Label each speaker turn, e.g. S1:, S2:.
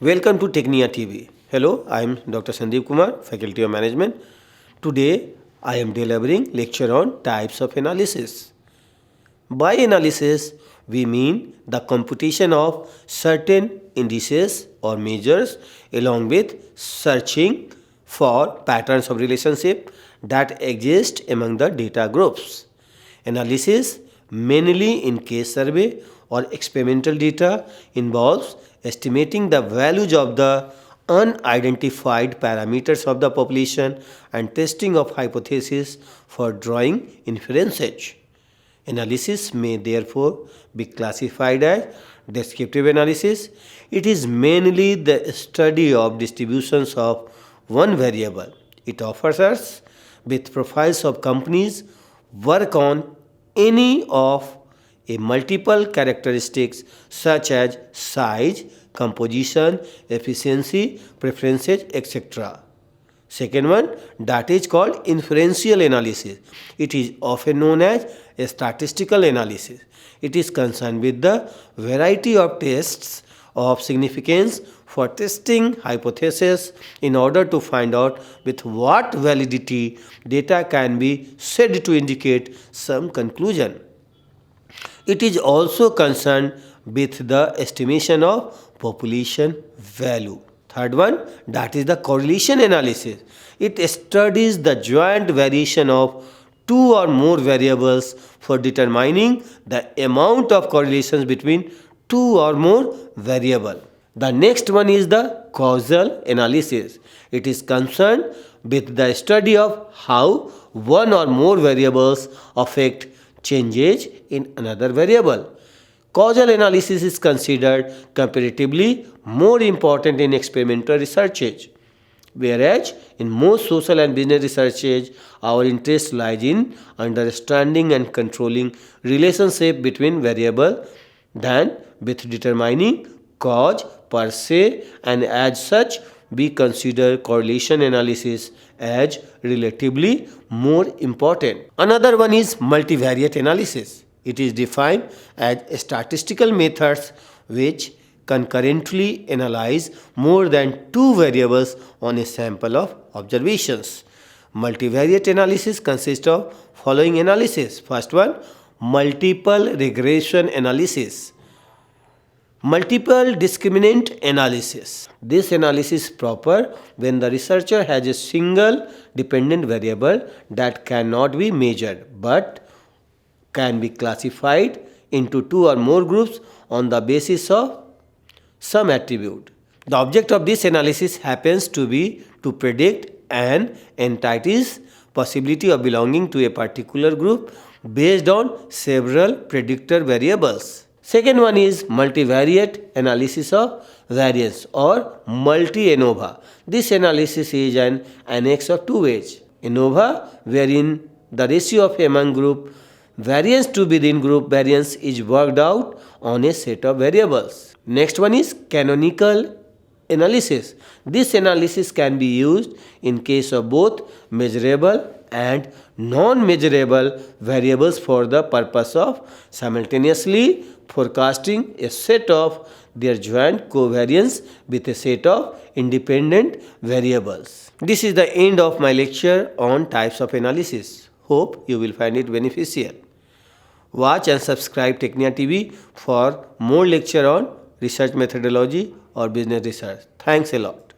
S1: Welcome to Technia TV. Hello, I am Dr. Sandeep Kumar, Faculty of Management. Today, I am delivering lecture on types of analysis. By analysis, we mean the computation of certain indices or measures along with searching for patterns of relationship that exist among the data groups. Analysis, mainly in case survey or experimental data, involves estimating the values of the unidentified parameters of the population and testing of hypotheses for drawing inferences. Analysis may therefore be classified as descriptive analysis. It is mainly the study of distributions of one variable. It offers us with profiles of companies work on any of a multiple characteristics such as size, composition, efficiency, preferences, etc. Second one, that is called inferential analysis. It is often known as a statistical analysis. It is concerned with the variety of tests of significance for testing hypotheses in order to find out with what validity data can be said to indicate some conclusion. It is also concerned with the estimation of population value. Third one, that is the correlation analysis. It studies the joint variation of two or more variables for determining the amount of correlations between two or more variables. The next one is the causal analysis. It is concerned with the study of how one or more variables affect changes in another variable. Causal analysis is considered comparatively more important in experimental researches, whereas in most social and business researches, our interest lies in understanding and controlling relationship between variables than with determining cause per se, and as such we consider correlation analysis as relatively more important. Another one is multivariate analysis. It is defined as statistical methods which concurrently analyze more than two variables on a sample of observations. Multivariate analysis consists of following analysis. First one, multiple regression analysis. Multiple discriminant analysis. This analysis is proper when the researcher has a single dependent variable that cannot be measured but can be classified into two or more groups on the basis of some attribute. The object of this analysis happens to be to predict an entity's possibility of belonging to a particular group based on several predictor variables. Second one is multivariate analysis of variance or multi-ANOVA. This analysis is an annex of two ways. ANOVA, wherein the ratio of among group variance to within group variance is worked out on a set of variables. Next one is canonical analysis. This analysis can be used in case of both measurable and non-measurable variables for the purpose of simultaneously forecasting a set of their joint covariance with a set of independent variables. This is the end of my lecture on types of analysis. Hope you will find it beneficial. Watch and subscribe Technia TV for more lecture on research methodology or business research. Thanks a lot.